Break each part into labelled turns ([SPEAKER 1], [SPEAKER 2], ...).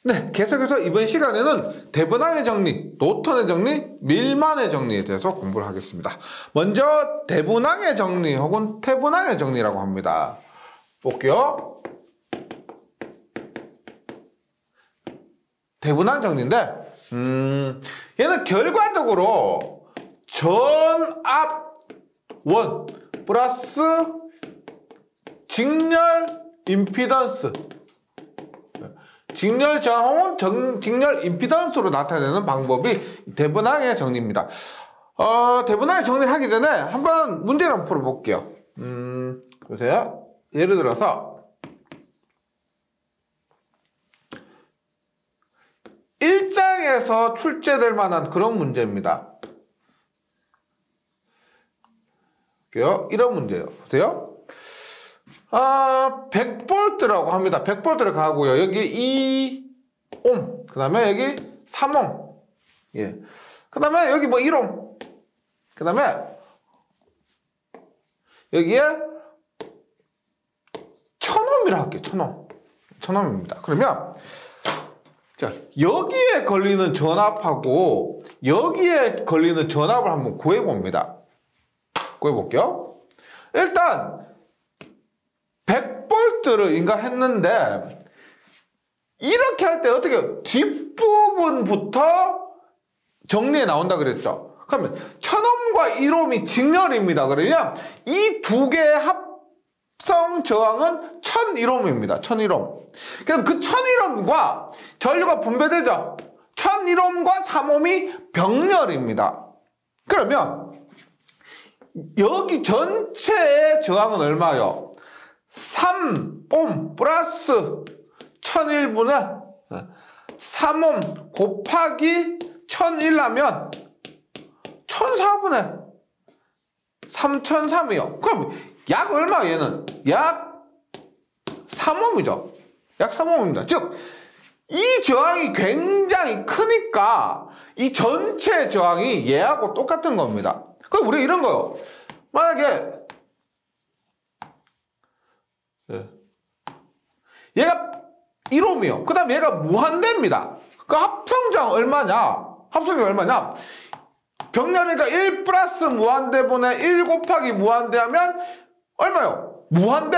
[SPEAKER 1] 네, 계속해서 이번 시간에는 대분항의 정리, 노턴의 정리, 밀만의 정리에 대해서 공부를 하겠습니다. 먼저 대분항의 정리 혹은 태분항의 정리라고 합니다. 볼게요. 대분항 정리인데 얘는 결과적으로 전압원 플러스 직렬 임피던스, 직렬 저항은 직렬 임피던스로 나타내는 방법이 대분항의 정리입니다. 대분항의 정리를 하기 전에 한번 문제를 한번 풀어볼게요. 보세요. 예를 들어서 1장에서 출제될 만한 그런 문제입니다. 이런 문제예요. 보세요. 100V라고 합니다. 100V를 가고요. 여기 2옴, 그 다음에 여기 3옴, 예. 그 다음에 여기 뭐 1옴, 그 다음에 여기에 1000옴이라 할게요. 1000옴. 1000옴입니다. 그러면, 자, 여기에 걸리는 전압하고 여기에 걸리는 전압을 한번 구해봅니다. 구해볼게요. 일단, 100V를 인가했는데 이렇게 할 때 어떻게 뒷부분부터 정리해 나온다 그랬죠. 그러면 1000옴과 1옴이 직렬입니다. 그러면 이 두 개의 합성 저항은 1001옴입니다. 1001옴. 그럼 그 1001옴과 전류가 분배되죠. 1001옴과 3옴이 병렬입니다. 그러면 여기 전체의 저항은 얼마요? 3옴 플러스 1001분의 3옴 곱하기 1001 하면 1004분의 3003이요. 그럼 약 얼마 얘는? 약 3옴이죠. 약 3옴입니다. 즉, 이 저항이 굉장히 크니까 이 전체 저항이 얘하고 똑같은 겁니다. 그럼 우리 이런 거요. 만약에 얘가 1옴이요. 그 다음에 얘가 무한대입니다. 그 합성저항 얼마냐? 합성저항 얼마냐? 병렬이니까 1 플러스 무한대분의 1 곱하기 무한대 하면 얼마요? 무한대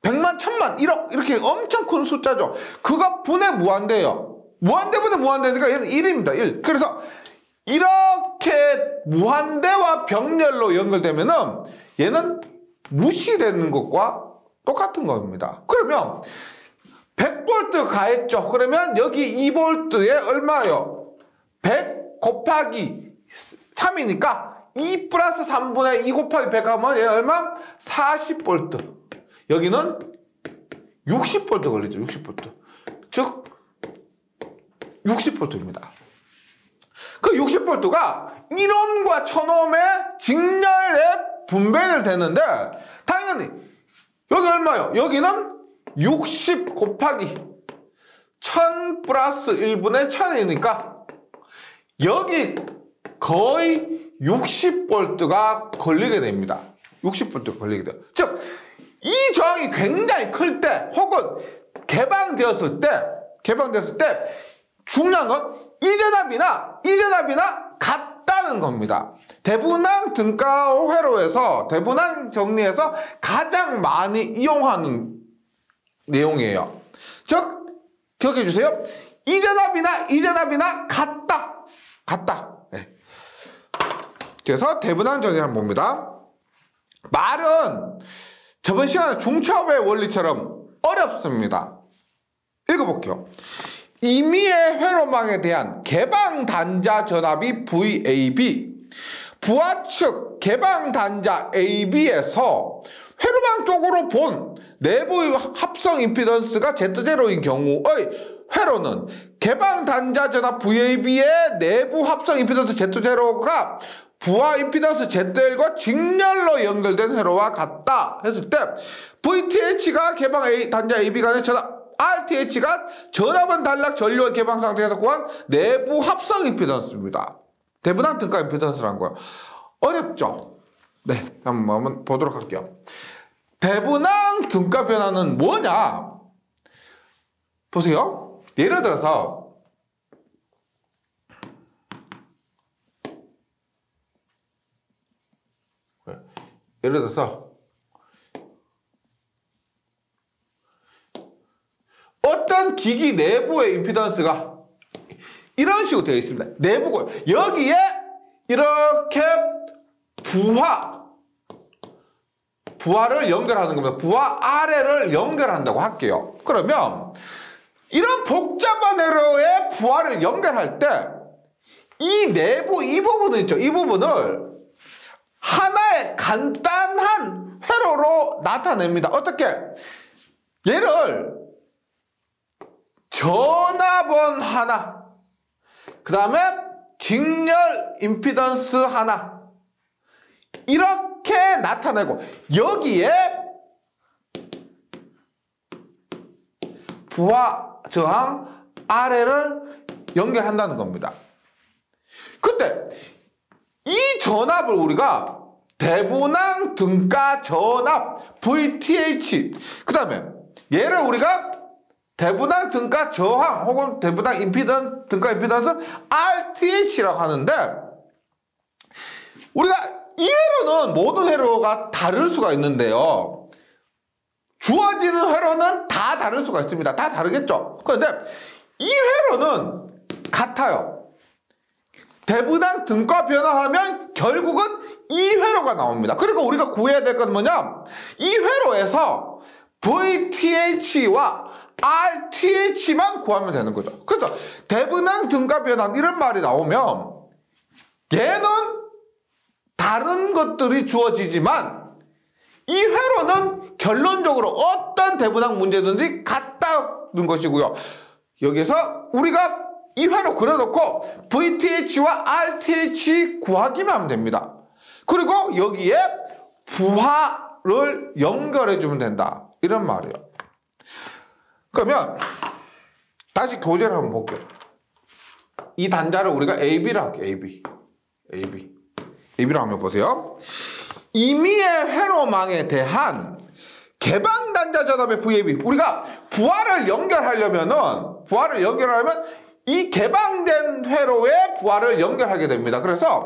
[SPEAKER 1] 100만, 1000만, 1억 이렇게 엄청 큰 숫자죠. 그가 분의 무한대예요. 무한대분의 무한대니까 얘는 1입니다. 1. 그래서 이렇게 무한대와 병렬로 연결되면은 얘는 무시되는 것과 똑같은 겁니다. 그러면 100V 가했죠. 그러면 여기 2V에 얼마예요? 100 곱하기 3이니까 2 플러스 3분의 2 곱하기 100 하면 얘 얼마? 40V. 여기는 60V 걸리죠. 60V. 즉 60V입니다. 그 60V가 1옴과 1000옴의 직렬에 분배를 되는데 당연히 여기 얼마요? 여기는 60 곱하기 1000 플러스 1분의 1000이니까 여기 거의 60V가 걸리게 됩니다. 60V가 걸리게 돼요. 즉, 이 저항이 굉장히 클 때 혹은 개방되었을 때 중요한 건 이전압이나 같다는 겁니다. 대분항 등가 회로에서 대분항 정리에서 가장 많이 이용하는 내용이에요. 즉, 기억해 주세요. 이전압이나 같다. 네. 그래서 대분항 정리 한번 봅니다. 말은 저번 시간에 중첩의 원리처럼 어렵습니다. 읽어볼게요. 임의의 회로망에 대한 개방 단자 전압이 VAB, 부하측 개방 단자 AB에서 회로망 쪽으로 본 내부의 합성 임피던스가 Z0인 경우의 회로는 개방 단자 전압 VAB의 내부 합성 임피던스 Z0가 부하 임피던스 ZL과 직렬로 연결된 회로와 같다 했을 때 VTH가 개방 단자 AB 간의 전압, RTH가 전압은 단락 전류의 개방 상태에서 구한 내부 합성 임피던스입니다. 대분항 등가 임피던스라는 거예요. 어렵죠? 네, 한번 보도록 할게요. 대분항 등가 변화는 뭐냐? 보세요. 예를 들어서 어떤 기기 내부의 임피던스가 이런 식으로 되어 있습니다. 내부고 여기에 이렇게 부하를 연결하는 겁니다. 부하 아래를 연결한다고 할게요. 그러면 이런 복잡한 회로에 부하를 연결할 때 이 내부 이 부분은 있죠. 이 부분을 하나의 간단한 회로로 나타냅니다. 어떻게? 얘를 전압원 하나, 그 다음에 직렬 임피던스 하나, 이렇게 나타내고 여기에 부하 저항 아래를 연결한다는 겁니다. 근데 이 전압을 우리가 대분항 등가 전압 VTH, 그 다음에 얘를 우리가 대분항 등가 저항 혹은 대분항 임피던스 등가 임피던스 RTH라고 하는데, 우리가 이 회로는 모든 회로가 다를 수가 있는데요, 주어지는 회로는 다 다를 수가 있습니다. 다 다르겠죠. 그런데 이 회로는 같아요. 대분항 등가 변화하면 결국은 이 회로가 나옵니다. 그리고 우리가 구해야 될 건 뭐냐, 이 회로에서 VTH와 RTH만 구하면 되는 거죠. 그래서 대분항 등가 변환 이런 말이 나오면 얘는 다른 것들이 주어지지만 이 회로는 결론적으로 어떤 대분항 문제든지 같다는 것이고요. 여기서 우리가 이 회로 그려놓고 VTH와 RTH 구하기만 하면 됩니다. 그리고 여기에 부하를 연결해주면 된다, 이런 말이에요. 그러면 다시 교재를 한번 볼게요. 이 단자를 우리가 AB라고 할게요. AB라고 하면 보세요. 임의의 회로망에 대한 개방 단자 전압의 VAB, 우리가 부하를 연결하려면 이 개방된 회로에 부하를 연결하게 됩니다. 그래서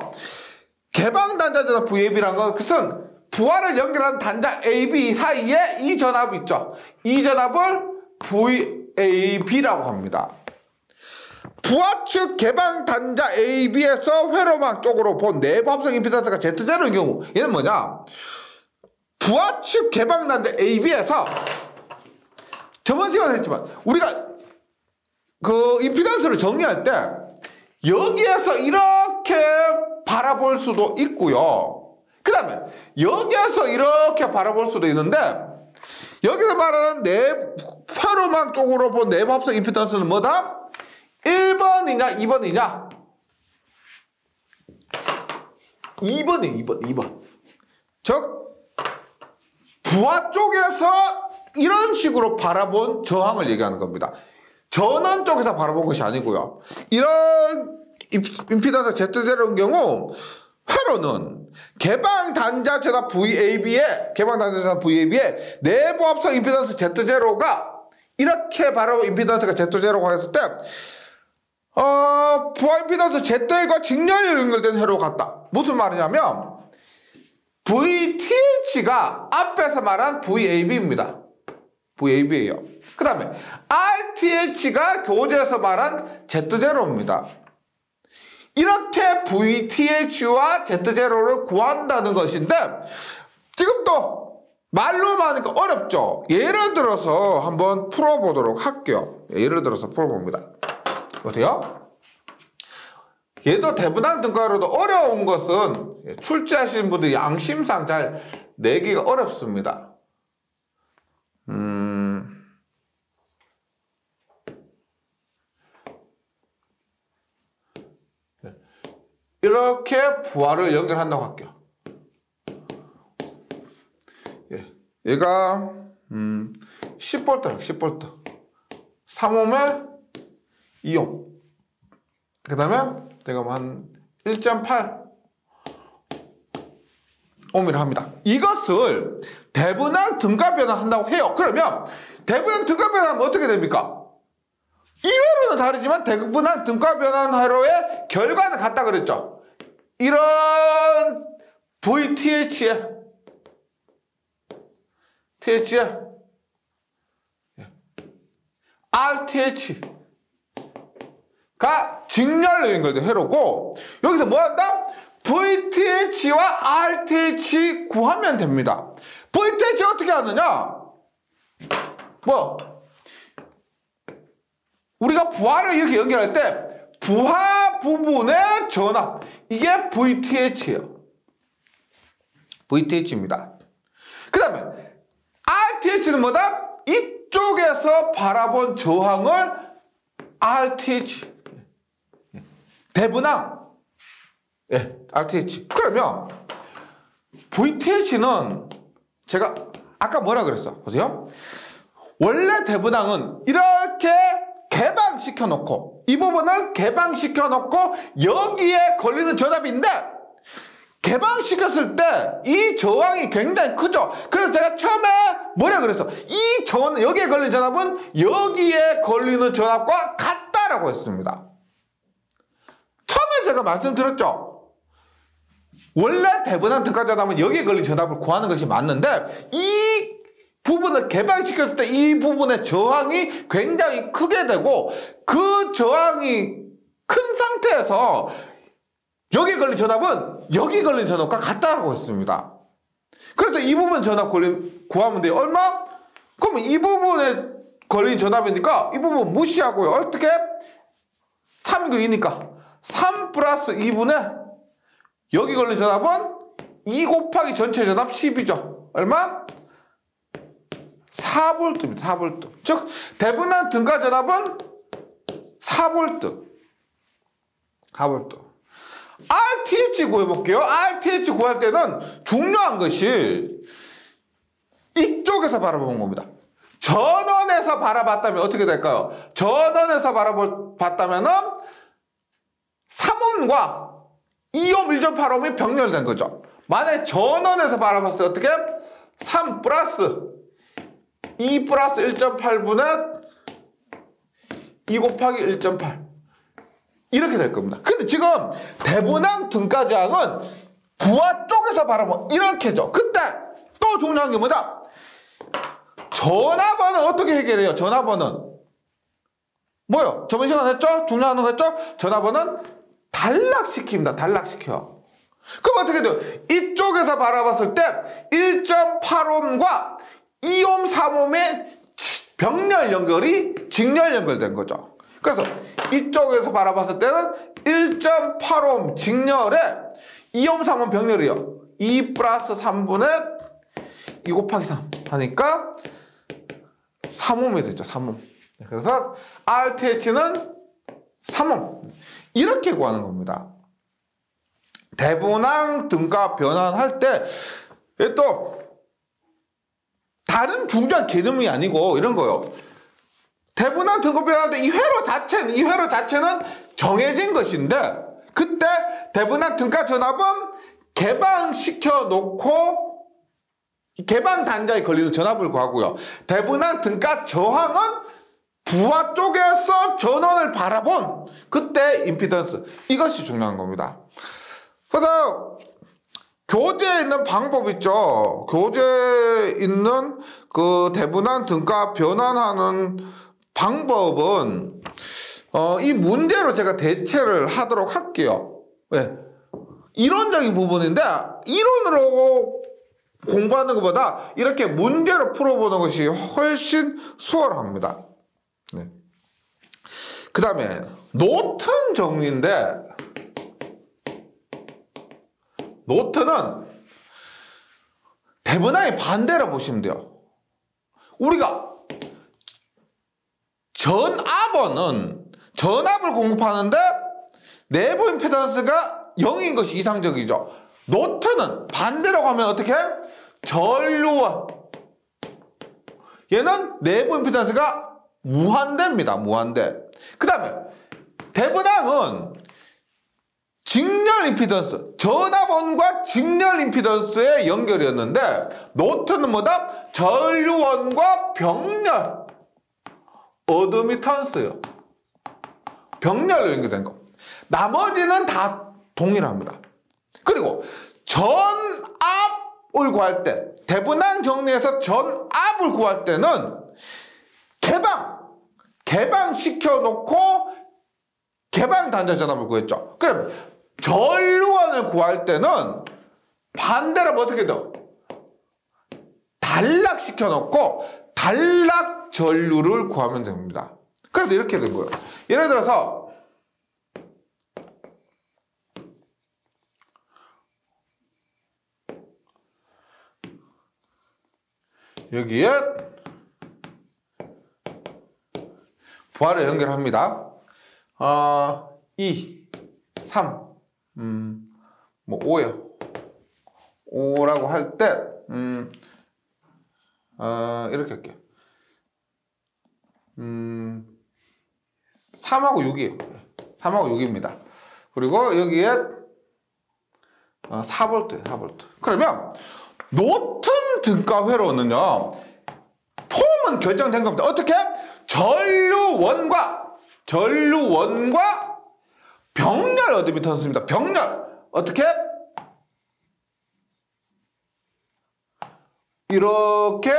[SPEAKER 1] 개방 단자 전압 VAB라는 것은 부하를 연결하는 단자 AB 사이에 이 전압이 있죠. 이 전압을 VAB라고 합니다. 부하측 개방 단자 AB에서 회로망 쪽으로 본 내부 합성 임피던스가 Z0인 경우, 얘는 뭐냐, 부하측 개방 단자 AB에서 저번 시간에 했지만 우리가 그 임피던스를 정리할 때 여기에서 이렇게 바라볼 수도 있고요. 그 다음에 여기에서 이렇게 바라볼 수도 있는데, 여기서 말하는 회로망 쪽으로 본 내부 합성 임피던스는 뭐다? 1번이냐 2번이냐? 2번. 즉 부하 쪽에서 이런 식으로 바라본 저항을 얘기하는 겁니다. 전원 쪽에서 바라본 것이 아니고요. 이런 임피던스 Z0인 경우 회로는 개방 단자 전압 VAB에 내부 합성 임피던스 Z0가 이렇게 바로 임피던스가 Z0가 했을 때 부하 임피던스 Z1과 직렬 연결된 회로 같다. 무슨 말이냐면 VTH가 앞에서 말한 VAB입니다. VAB예요. 그 다음에 RTH가 교재에서 말한 Z0입니다. 이렇게 VTH와 Z0를 구한다는 것인데, 지금도 말로만 하니까 어렵죠. 예를 들어서 한번 풀어보도록 할게요. 예를 들어서 풀어봅니다. 보세요. 얘도 대분항 등가로도 어려운 것은 출제하시는 분들이 양심상 잘 내기가 어렵습니다. 이렇게 부하를 연결한다고 할게요. 얘가 10V라고 10V. 3옴에 2옴. 그 다음에 제가 한 1.8 옴이라 합니다. 이것을 대분항 등가 변환한다고 해요. 그러면 대분항 등가 변환하면 어떻게 됩니까? 이회로는 다르지만 대분한 등가 변환 회로의 결과는 같다 그랬죠. 이런 VTH에 RTH가 직렬로 연결된 회로고, 여기서 뭐 한다? VTH와 RTH 구하면 됩니다. VTH 어떻게 하느냐? 뭐 우리가 부하를 이렇게 연결할 때 부하 부분의 전압, 이게 VTH예요. VTH입니다. 그 다음에 RTH는 뭐다? 이쪽에서 바라본 저항을 RTH, 대분항, RTH. 그러면 VTH는 제가 아까 뭐라 그랬어? 보세요. 원래 대분항은 이렇게 개방시켜 놓고, 이 부분을 개방시켜 놓고 여기에 걸리는 전압인데, 개방시켰을 때 이 저항이 굉장히 크죠. 그래서 제가 처음에 뭐라 그랬어? 이 여기에 걸린 전압은 여기에 걸리는 전압과 같다라고 했습니다. 처음에 제가 말씀드렸죠. 원래 대분한 등가 전압은 여기에 걸린 전압을 구하는 것이 맞는데, 이 부분을 개방시켰을 때 이 부분의 저항이 굉장히 크게 되고, 그 저항이 큰 상태에서 여기에 걸린 전압은 여기 걸린 전압과 같다라고 했습니다. 그래서 이 부분 전압 구하면 돼요. 얼마? 그러면 이 부분에 걸린 전압이니까 이 부분 무시하고요. 어떻게? 3이고 2니까 3 플러스 2분의 여기 걸린 전압은 2 곱하기 전체 전압 10이죠. 얼마? 4V입니다. 4V. 즉 대분한 등가 전압은 4V. 4V. RTH 구해볼게요. RTH 구할 때는 중요한 것이 이쪽에서 바라보는 겁니다. 전원에서 바라봤다면 어떻게 될까요? 전원에서 바라봤다면은 3옴과 2옴 1.8옴이 병렬된 거죠. 만약에 전원에서 바라봤을 때 어떻게? 3 플러스 2 플러스 1.8분의 2 곱하기 1.8 이렇게 될 겁니다. 근데 지금 대분항 등가저항은 부하 쪽에서 바라보면 이렇게죠. 그때 또 중요한 게 뭐냐? 전압원은 어떻게 해결해요? 전압원은 뭐요? 저번 시간에 했죠? 중요한 거 했죠? 전압원은 단락시킵니다. 단락시켜요. 그럼 어떻게 돼요? 이쪽에서 바라봤을 때 1.8옴과 2옴, 3옴의 병렬 연결이 직렬 연결된 거죠. 그래서 이쪽에서 바라봤을 때는 1.8옴 직렬에 2옴, 3옴 병렬이요. 2 플러스 3분의 2 곱하기 3 하니까 3옴이 되죠. 3옴. 그래서 RTH는 3옴. 이렇게 구하는 겁니다. 대분항 등가 변환할 때 또 다른 중요한 개념이 아니고 이런 거요. 대분한 등가 변환할 때 이 회로 자체는 정해진 것인데, 그때 대분한 등가 전압은 개방시켜 놓고 개방 단자에 걸리는 전압을 구하고요. 대분한 등가 저항은 부하 쪽에서 전원을 바라본 그때 임피던스, 이것이 중요한 겁니다. 그래서 교재에 있는 방법 있죠. 교재에 있는 그 대분한 등가 변환하는 방법은 이 문제로 제가 대체를 하도록 할게요. 네. 이론적인 부분인데 이론으로 공부하는 것보다 이렇게 문제로 풀어보는 것이 훨씬 수월합니다. 네. 그 다음에 노튼 정리인데, 노트는 대분항의 반대로 보시면 돼요. 우리가 전압을 공급하는데 내부 임피던스가 0인 것이 이상적이죠. 노트는 반대로 가면 어떻게? 전류원. 얘는 내부 임피던스가 무한대입니다. 무한대. 그 다음에 대분항은 직렬 임피던스, 전압원과 직렬 임피던스의 연결이었는데, 노트는 뭐다? 전류원과 병렬 어드미턴스예요. 병렬로 연결된 거. 나머지는 다 동일합니다. 그리고 전압을 구할 때, 대분항 정리해서 전압을 구할 때는 개방시켜 놓고 개방 단자 전압을 구했죠. 그럼 전류원을 구할 때는 반대로 어떻게 돼요? 단락시켜 놓고 단락 전류를 구하면 됩니다. 그래서 이렇게 된 거예요. 예를 들어서 여기에 부하를 연결합니다. 2, 3, 5예요. 5라고 할 때, 이렇게 할게요. 3하고 6이에요. 3하고 6입니다. 그리고 여기에 4V, 4V. 그러면 노튼 등가회로는요, 폼은 결정된 겁니다. 어떻게? 전류원과 병렬 어드미턴스입니다. 병렬. 어떻게? 이렇게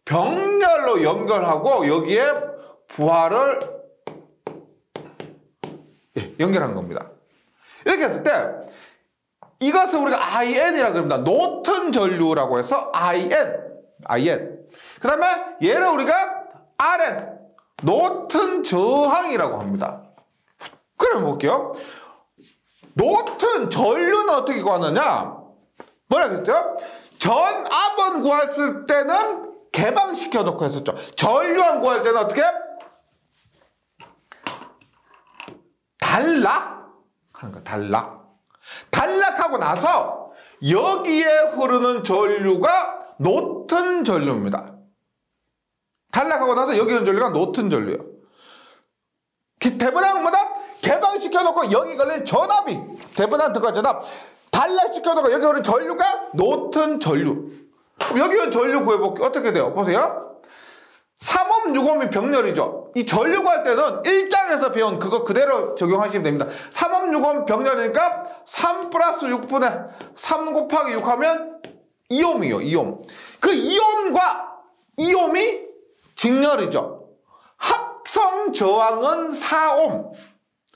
[SPEAKER 1] 병렬로 연결하고 여기에 부하를 연결한 겁니다. 이렇게 했을 때 이것을 우리가 IN이라고 합니다. 노튼 전류라고 해서 IN. 그 다음에 얘를 우리가 RN, 노튼 저항이라고 합니다. 그럼 볼게요. 노튼 전류는 어떻게 구하느냐? 뭐라 그랬죠? 전압은 구했을 때는 개방시켜 놓고 했었죠. 전류원 구할 때는 어떻게? 단락 하는 거야. 단락하고 나서 여기에 흐르는 전류가 노튼 전류입니다. 단락하고 나서 여기 흐르는 전류가 노튼 전류예요. 대분항은 뭐다? 개방시켜 놓고 여기 걸린 전압이 대분항 등가 전압, 단락시켜 놓고 여기 흐르는 전류가 노튼 전류. 그럼 여기 흐르는 전류 구해볼게요. 어떻게 돼요? 보세요. 3옴, 6옴이 병렬이죠. 이 전류 구할 때는 1장에서 배운 그거 그대로 적용하시면 됩니다. 3옴, 6옴 병렬이니까 3 플러스 6분의 3 곱하기 6 하면 2옴이에요. 2옴. 그 2옴과 2옴이 직렬이죠. 합성 저항은 4옴.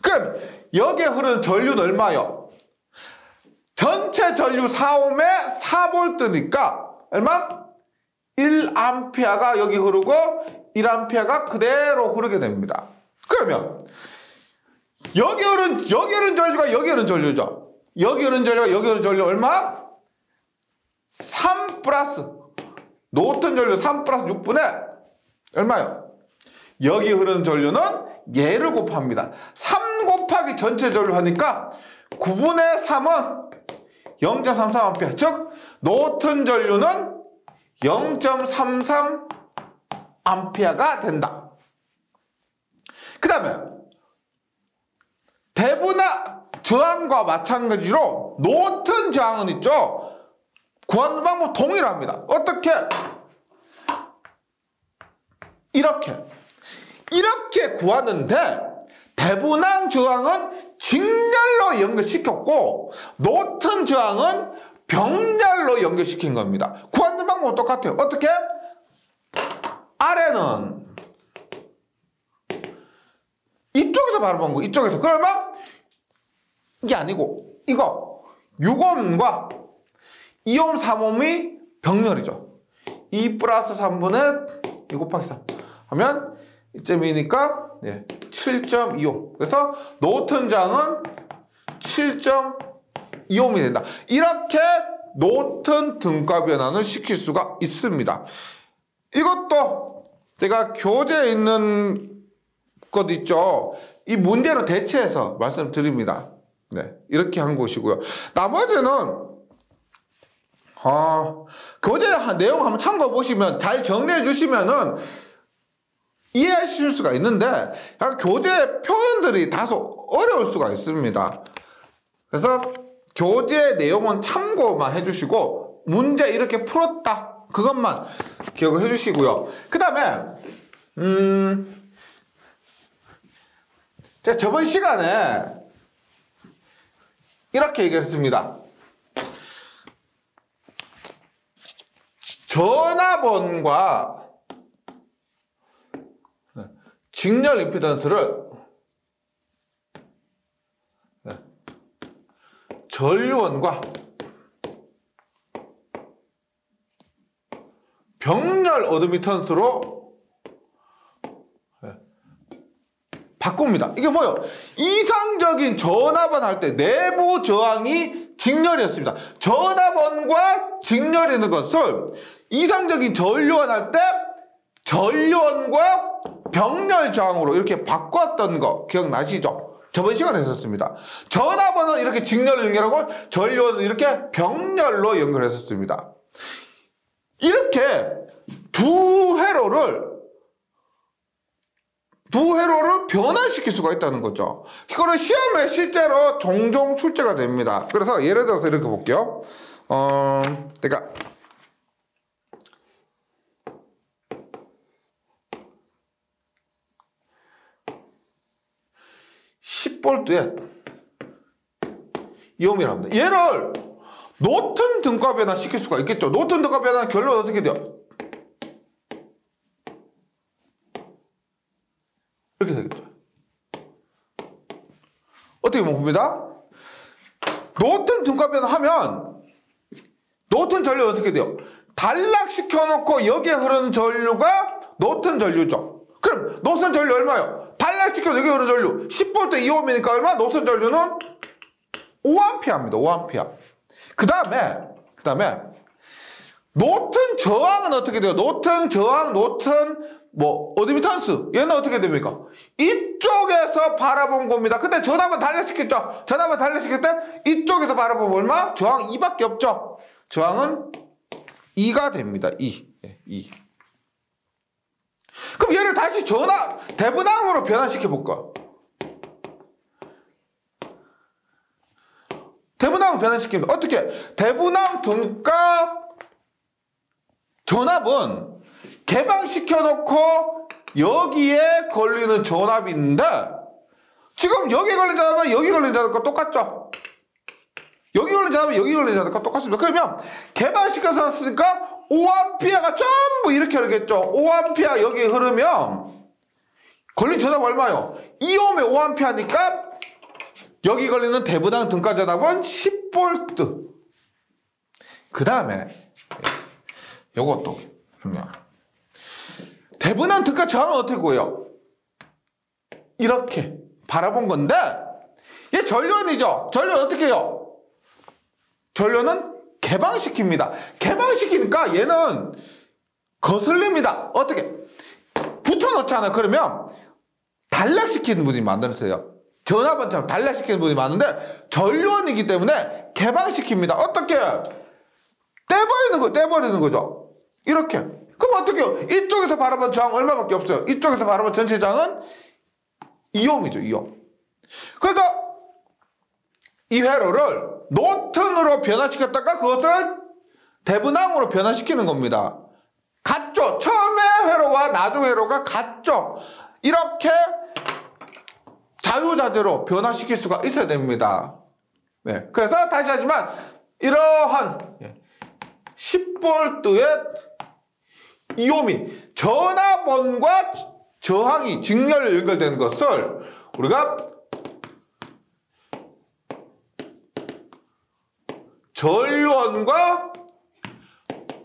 [SPEAKER 1] 그럼 여기에 흐르는 전류는 얼마요? 전체 전류 4옴에 4V니까 얼마? 1A가 여기 흐르고 1A가 그대로 흐르게 됩니다. 그러면 여기 흐른 전류가 여기 흐른 전류죠. 여기 흐른 전류가 여기 흐른 전류 얼마? 3 플러스 노튼 전류 3 플러스 6분의 얼마요? 여기 흐르는 전류는 얘를 곱합니다. 3 곱하기 전체 전류 하니까 9분의 3은 0.33A. 즉 노튼 전류는 0.33A가 된다. 그 다음에 대분화 저항과 마찬가지로 노튼 저항은 있죠. 구하는 방법 동일합니다. 어떻게? 이렇게 구하는데 대분항 저항은 직렬로 연결시켰고 노튼 저항은 병렬로 연결시킨 겁니다. 구하는 방법은 똑같아요. 어떻게? 아래는 이쪽에서 바로 본 거, 이쪽에서. 그러면 이게 아니고 이거 6옴과 2옴, 3옴이 병렬이죠. 2 플러스 3분의 2 곱하기 3 하면 이점이니까 7.25. 그래서 노튼 저항은 7.25옴이 된다. 이렇게 노튼 등가 변환을 시킬 수가 있습니다. 이것도 제가 교재에 있는 것 있죠. 이 문제로 대체해서 말씀드립니다. 네, 이렇게 한 것이고요. 나머지는 교재 내용 한번 참고 보시면 잘 정리해 주시면은 이해하실 수가 있는데 약간 교재 표현들이 다소 어려울 수가 있습니다. 그래서 교재 내용은 참고만 해주시고 문제 이렇게 풀었다 그것만 기억을 해주시고요. 그 다음에 제가 저번 시간에 이렇게 얘기했습니다. 전압원과 직렬 임피던스를 전류원과 병렬 어드미턴스로 바꿉니다. 이게 뭐예요? 이상적인 전압원 할 때 내부 저항이 직렬이었습니다. 전압원과 직렬이 있는 것을 이상적인 전류원 할 때 전류원과 병렬 저항으로 이렇게 바꿨던 거 기억나시죠? 저번 시간에 했었습니다. 전압원은 이렇게 직렬로 연결하고 전류원은 이렇게 병렬로 연결했었습니다. 이렇게 두 회로를 변화시킬 수가 있다는 거죠. 이거는 시험에 실제로 종종 출제가 됩니다. 그래서 예를 들어서 이렇게 볼게요. 그러니까 10V에 이옴이라고 합니다. 얘를 노튼 등가 변화 시킬 수가 있겠죠. 노튼 등가 변화는 결론 어떻게 돼요? 이렇게 되겠죠. 어떻게 봅니다? 노튼 등가 변화 하면 노튼 전류 어떻게 돼요? 단락시켜 놓고 여기에 흐르는 전류가 노튼 전류죠. 그럼 노선 전류 얼마요? 단락시켜 여기 흐르는 전류 10V 2옴이니까 얼마? 노선 전류는 5A입니다. 5A. 그 다음에 노튼 저항은 어떻게 돼요? 노튼 저항, 노튼 어드미턴스 얘는 어떻게 됩니까? 이쪽에서 바라본 겁니다. 근데 전압은 단락시켰죠? 전압은 단락시킬 때 이쪽에서 바라보면 얼마? 저항 2밖에 없죠? 저항은 2가 됩니다. 2. 그럼 얘를 다시 대분항으로 변화시켜 볼까? 대분항 변화시키면 어떻게? 대분항 등가 전압은 개방시켜 놓고 여기에 걸리는 전압인데 지금 여기 걸린 전압은 여기 걸린 전압과 똑같죠? 여기 걸린 전압은 여기 걸린 전압과 똑같습니다. 그러면 개방시켜서 놨으니까 5A가 전부 이렇게 흐르겠죠? 5A 여기에 흐르면 걸린 전압 얼마요? 2옴에 5A니까 여기 걸리는 대분항 등가 전압은 10V. 그 다음에 요것도 중요합니다. 대분항 등가 저항은 어떻게 구해요? 이렇게 바라본 건데 얘 전류원이죠? 전류원 어떻게 해요? 전류원은 개방시킵니다. 개방시키니까 얘는 거슬립니다. 어떻게? 붙여놓잖아요. 그러면 단락시키는 분이 만들었어요. 전압원처럼 단락시키는 분이 많은데 전류원이기 때문에 개방시킵니다. 어떻게? 떼버리는 거죠. 이렇게. 그럼 어떻게 해요? 이쪽에서 바라본 저항 얼마밖에 없어요. 이쪽에서 바라본 전체 저항은 2옴이죠. 2옴. 그래서 이 회로를 노튼으로 변화시켰다가 그것을 대분항으로 변화시키는 겁니다. 같죠? 처음에 회로와 나중 회로가 같죠? 이렇게 자유자재로 변화시킬 수가 있어야 됩니다. 네. 그래서 다시 하지만 이러한 10V의 이옴이 전압원과 저항이 직렬로 연결되는 것을 우리가 전류원과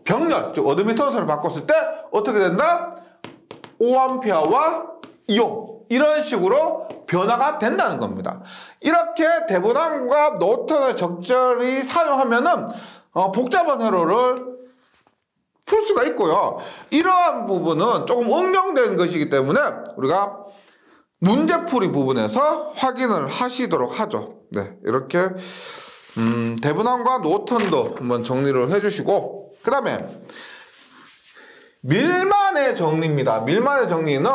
[SPEAKER 1] 병렬, 즉 어드미턴스를 바꿨을 때 어떻게 된다? 5A와 2옴 이런 식으로 변화가 된다는 겁니다. 이렇게 대분항과 노턴을 적절히 사용하면은 복잡한 회로를 풀 수가 있고요. 이러한 부분은 조금 응용된 것이기 때문에 우리가 문제풀이 부분에서 확인을 하시도록 하죠. 네, 이렇게 대분항과 노턴도 한번 정리를 해주시고 그 다음에 밀만의 정리입니다. 밀만의 정리는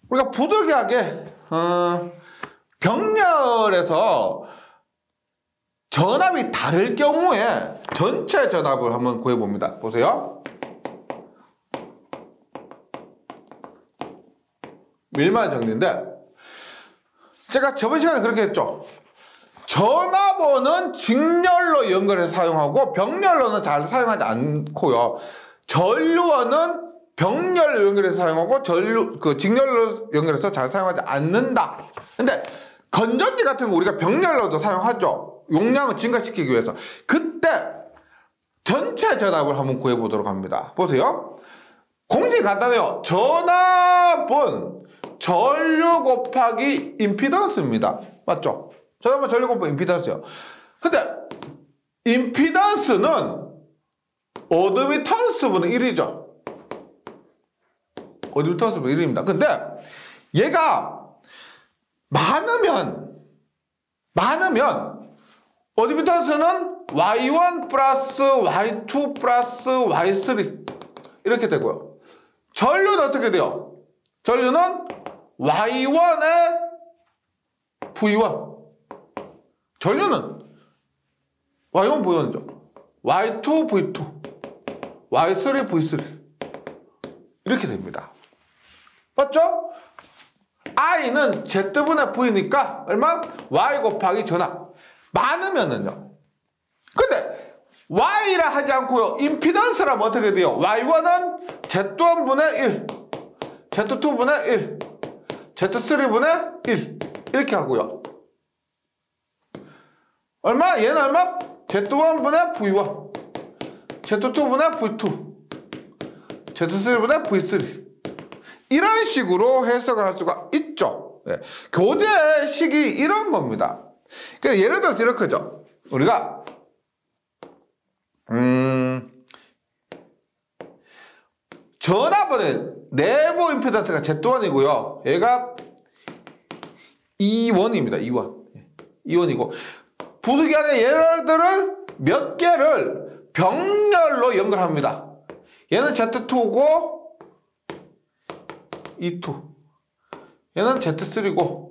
[SPEAKER 1] 우리가 부득이하게 병렬에서 전압이 다를 경우에 전체 전압을 한번 구해봅니다. 보세요. 밀만 정리인데 제가 저번 시간에 그렇게 했죠. 전압원은 직렬로 연결해서 사용하고 병렬로는 잘 사용하지 않고요. 전류원은 병렬로 연결해서 사용하고 직렬로 연결해서 잘 사용하지 않는다. 근데 건전지 같은 거 우리가 병렬로도 사용하죠. 용량을 증가시키기 위해서. 그때 전체 전압을 한번 구해보도록 합니다. 보세요. 공식이 간단해요. 전압은 전류 곱하기 임피던스입니다. 맞죠? 전압은 전류 곱하기 임피던스예요. 근데 임피던스는 어드미턴스분의 1이죠. 어드미턴스분의 1입니다. 근데 얘가 많으면 어드미턴스는 Y1 플러스 Y2 플러스 Y3 이렇게 되고요. 전류는 어떻게 돼요? 전류는 Y1에 V1. 전류는 Y1 V1이죠. Y2 V2, Y3 V3 이렇게 됩니다. 맞죠? I는 Z분의 V니까 얼마? Y 곱하기 전압. 많으면은요. 근데 Y라 하지 않고요. 임피던스라면 어떻게 돼요? Y1은 Z1분의 1, Z2분의 1, Z3분의 1 이렇게 하고요. 얼마? 얘는 얼마? Z1분의 V1, Z2분의 V2, Z3분의 V3 이런 식으로 해석을 할 수가 있죠. 네. 교재식이 이런 겁니다. 그러니까 예를 들어서 이렇게 하죠. 우리가 전압은 내부 임피던스가 Z1이고요. 얘가 E1입니다. E1이고 부득이하게 얘들을 몇 개를 병렬로 연결합니다. 얘는 Z2고 E2 얘는 Z3고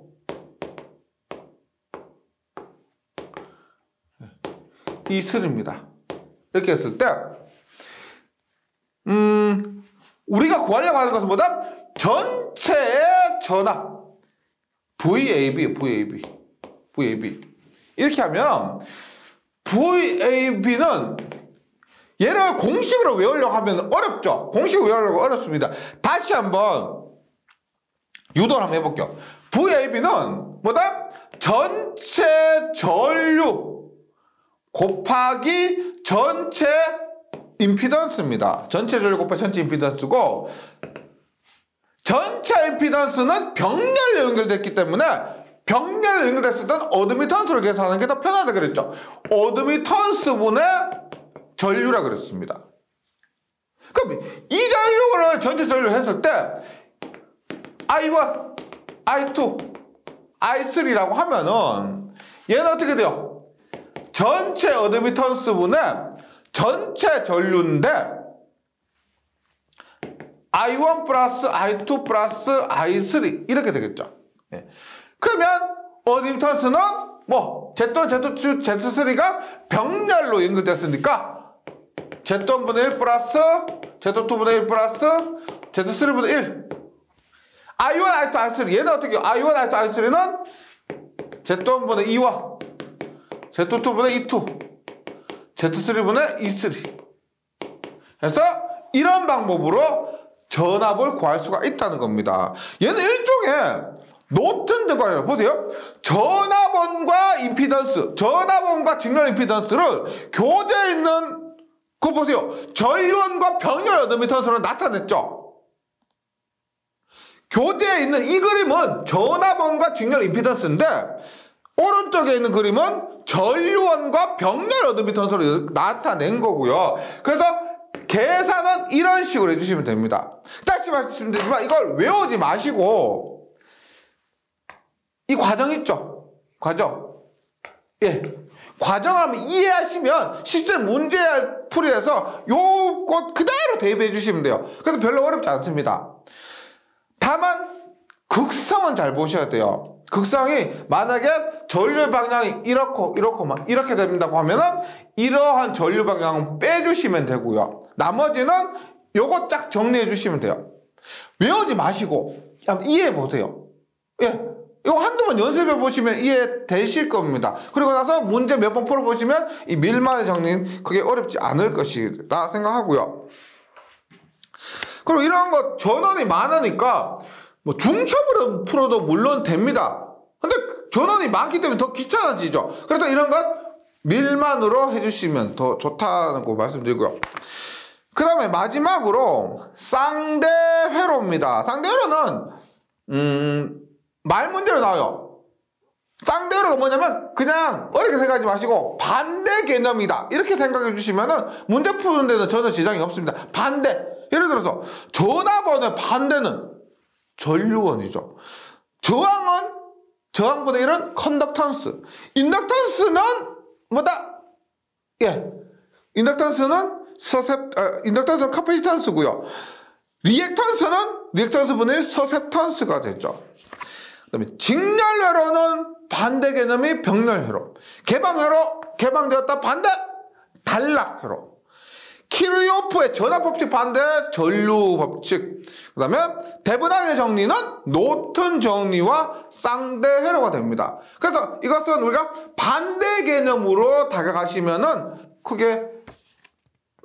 [SPEAKER 1] E3입니다. 이렇게 했을 때 우리가 구하려고 하는 것은 뭐다? 전체의 전압 VAB 이렇게 하면 VAB는 얘를 공식으로 외우려고 하면 어렵죠. 공식으로 외우려고 어렵습니다. 다시 한번 유도를 한번 해볼게요. VAB는 뭐다? 전체 전류 곱하기 전체 임피던스입니다. 전체 전류 곱하기 전체 임피던스고 전체 임피던스는 병렬로 연결됐기 때문에 병렬로 연결됐을 때는 어드미턴스로 계산하는 게 더 편하다 그랬죠. 어드미턴스분의 전류라 그랬습니다. 그럼 이 전류를 전체 전류 했을 때 I1, I2, I3라고 하면은 얘는 어떻게 돼요? 전체 어드미턴스분의 전체 전류인데 I1 플러스 I2 플러스 I3 이렇게 되겠죠. 예. 그러면 어드미턴스는 뭐 Z1, Z2, Z3가 병렬로 연결됐으니까 Z1분의 1 플러스 Z2분의 1 플러스 Z3분의 1 I1, I2, I3 얘는 어떻게 해요? I1, I2, I3는 Z1분의 2와 Z2분의 2, Z3분의 E3 그래서 이런 방법으로 전압을 구할 수가 있다는 겁니다. 얘는 일종의 노튼 등과예요. 보세요. 전압원과 임피던스, 전압원과 직렬 임피던스를 교재에 있는 그거 보세요. 전류원과 병렬 어드미턴스로 나타냈죠. 교재에 있는 이 그림은 전압원과 직렬 임피던스인데 오른쪽에 있는 그림은 전류원과 병렬 어드미턴스로 나타낸 거고요. 그래서 계산은 이런 식으로 해주시면 됩니다. 다시 말씀드리지만 이걸 외우지 마시고 이 과정 있죠? 과정. 예. 과정을 이해하시면 실제 문제 풀이해서 요것 그대로 대입해 주시면 돼요. 그래서 별로 어렵지 않습니다. 다만 극성은 잘 보셔야 돼요. 극성이 만약에 전류 방향이 이렇게 된다고 하면은 이러한 전류 방향은 빼주시면 되고요. 나머지는 요거 쫙 정리해 주시면 돼요. 외우지 마시고 한번 이해해 보세요. 예. 이거 한두 번 연습해 보시면 이해되실 겁니다. 그리고 나서 문제 몇 번 풀어보시면 이 밀만의 정리는 그게 어렵지 않을 것이다 생각하고요. 그리고 이런 거 전원이 많으니까 뭐 중첩으로 풀어도 물론 됩니다. 근데 전원이 많기 때문에 더 귀찮아지죠. 그래서 이런 것 밀만으로 해주시면 더 좋다는 거 말씀드리고요. 그 다음에 마지막으로 쌍대회로입니다. 쌍대회로는 말 문제로 나와요. 쌍대회로가 뭐냐면 그냥 어렵게 생각하지 마시고 반대 개념이다 이렇게 생각해 주시면은 문제 푸는 데는 전혀 지장이 없습니다. 반대. 예를 들어서 전압원의 반대는 전류원이죠. 저항보다 이런 컨덕턴스. 인덕턴스는 뭐다? 예. 인덕턴스는 카패시턴스고요. 리액턴스 분의 서셉턴스가 됐죠. 그다음에 직렬회로는 반대 개념이 병렬회로. 개방되었다 반대 단락회로. 키르요프의 전압법칙 반대 전류법칙. 그 다음에 대분항의 정리는 노튼 정리와 쌍대회로가 됩니다. 그래서 이것은 우리가 반대 개념으로 다가가시면은 크게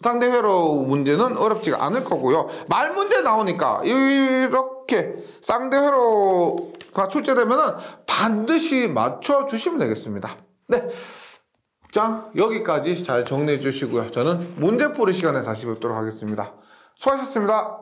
[SPEAKER 1] 쌍대회로 문제는 어렵지가 않을 거고요. 말 문제 나오니까 이렇게 쌍대회로가 출제되면은 반드시 맞춰주시면 되겠습니다. 네. 자, 여기까지 잘 정리해 주시고요. 저는 문제풀이 시간에 다시 뵙도록 하겠습니다. 수고하셨습니다.